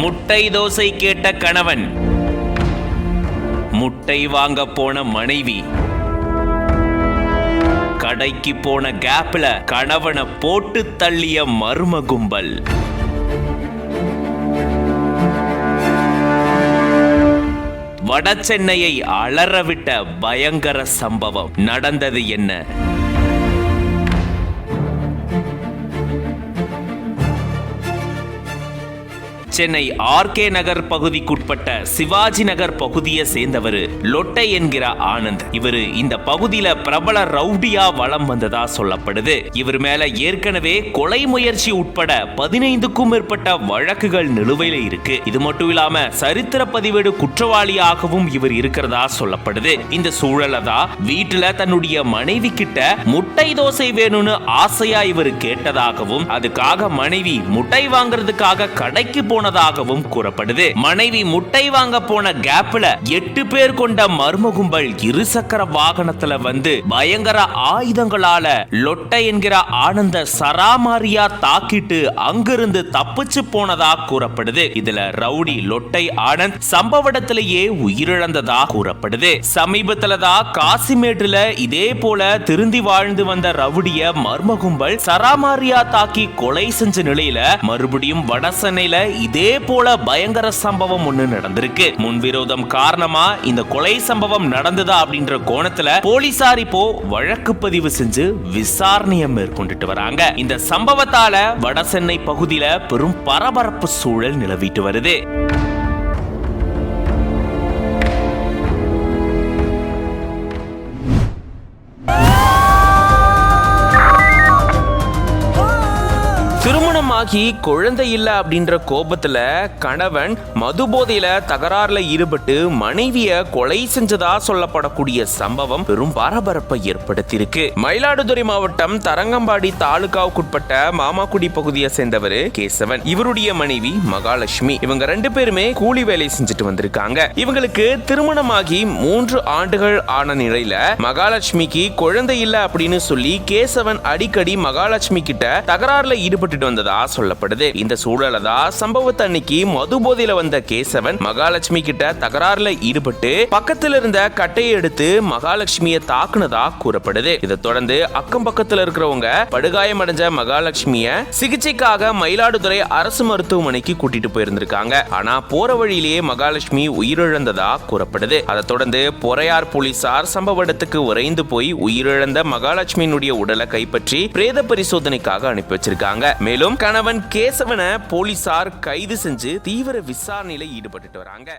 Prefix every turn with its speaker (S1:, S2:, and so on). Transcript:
S1: முட்டை தோசை கேட்ட கணவன், முட்டை வாங்க போன மனைவி, கடைக்கு போன கேப்ல கணவனை போட்டு தள்ளிய மர்ம கும்பல். வட சென்னையை அலறவிட்ட பயங்கர சம்பவம். நடந்தது என்ன? சென்னை ஆர்கே நகர் பகுதிக்குட்பட்ட சிவாஜி நகர் பகுதியை சேர்ந்தவர் லொட்டை என்கிற ஆனந்த். இவரு இந்த பகுதியில பிரபல ரவுடியா வலம் வந்ததா சொல்லப்படுது. இவர் மேல ஏற்கனவே கொலை முயற்சி உட்பட 15க்கும் மேற்பட்ட வழக்குகள் நிலுவையில இருக்கு. இது மட்டும் இல்லாம சரித்திர பதிவேடு குற்றவாளியாகவும் இவர் இருக்கிறதா சொல்லப்படுது. இந்த சூழல தான் வீட்டுல தன்னுடைய மனைவி கிட்ட முட்டை தோசை வேணும்னு ஆசையா இவர் கேட்டதாகவும், அதுக்காக மனைவி முட்டை வாங்குறதுக்காக கடைக்கு போனதாகவும் கூறப்படுது. மனைவி முட்டை வாங்க போன கேப்ல 8 பேர் கொண்ட மர்ம கும்பல் இருசக்கர வாகனத்துல வந்து பயங்கர ஆயுதங்களால லொட்டை என்கிற ஆனந்த சராமாரியா தாக்கிட்டு அங்கிருந்து தப்பிச்சு போனதா கூறப்படுது. இதுல ரவுடி லொட்டை ஆனந்த் சம்பவ இடத்திலேயே உயிரிழந்ததா கூறப்படுது. சமீபத்துலதான் காசிமேட்டுல இதே போல திருந்தி வாழ்ந்து வந்த ரவுடிய மர்ம கும்பல் சராமாரியா தாக்கி கொலை செஞ்ச நிலையில மறுபடியும் வடசென்னையில இதே போல பயங்கர சம்பவம் ஒண்ணு நடந்திருக்கு. முன்விரோதம் காரணமா இந்த கொலை சம்பவம் நடந்ததா அப்படின்ற கோணத்துல போலீசார் இப்போ வழக்கு பதிவு செஞ்சு விசாரணையை மேற்கொண்டுட்டு வராங்க. இந்த சம்பவத்தால வடசென்னை பகுதியில பெரும் பரபரப்பு சூழல் நிலவிட்டு வருது. திருமணமாகி குழந்தை இல்ல அப்படின்ற கோபத்துல கணவன் மது போதையில தகராறுல ஈடுபட்டு மனைவிய கொலை செஞ்சதா சொல்லப்படக்கூடிய சம்பவம் பெரும் பரபரப்பை ஏற்படுத்தியிருக்கு. மயிலாடுதுறை மாவட்டம் தரங்கம்பாடி தாலுகாவுக்குட்பட்ட மாமாக்குடி பகுதியை சேர்ந்தவர் கேசவன். இவருடைய மனைவி மகாலட்சுமி. இவங்க 2 பேருமே கூலி வேலை செஞ்சுட்டு வந்திருக்காங்க. இவங்களுக்கு திருமணமாகி 3 ஆண்டுகள் ஆன நிலையில மகாலட்சுமிக்கு குழந்தை இல்ல அப்படின்னு சொல்லி கேசவன் அடிக்கடி மகாலட்சுமி கிட்ட தகராறுல ஈடுபட்டு வந்ததா சொல்லப்படுது. இந்த சூழலதா சம்பவத்தை அன்னைக்கு மது போதையில வந்த கேசவன் மகாலட்சுமி கிட்ட தகராறுல ஈடுபட்டு பக்கத்துல இருந்த கட்டையை எடுத்து மகாலட்சுமியை தாக்குனதா கூறப்படுது. இதை தொடர்ந்து அக்கம் பக்கத்துல இருக்கிறவங்க படுகாயம் அடைஞ்ச மகாலட்சுமிய சிகிச்சைக்காக மயிலாடுதுறை அரசு மருத்துவமனைக்கு கூட்டிட்டு போயிருந்திருக்காங்க. ஆனா போற வழியிலேயே மகாலட்சுமி உயிரிழந்ததா கூறப்படுது. அதை தொடர்ந்து பொறையார் போலீசார் சம்பவ இடத்துக்கு விரைந்து போய் உயிரிழந்த மகாலட்சுமியினுடைய உடலை கைப்பற்றி பிரேத பரிசோதனைக்காக அனுப்பி வச்சிருக்காங்க. மேலும் கணவன் கேசவனை போலீசார் கைது செஞ்சு தீவிர விசாரணையில ஈடுபட்டு வராங்க.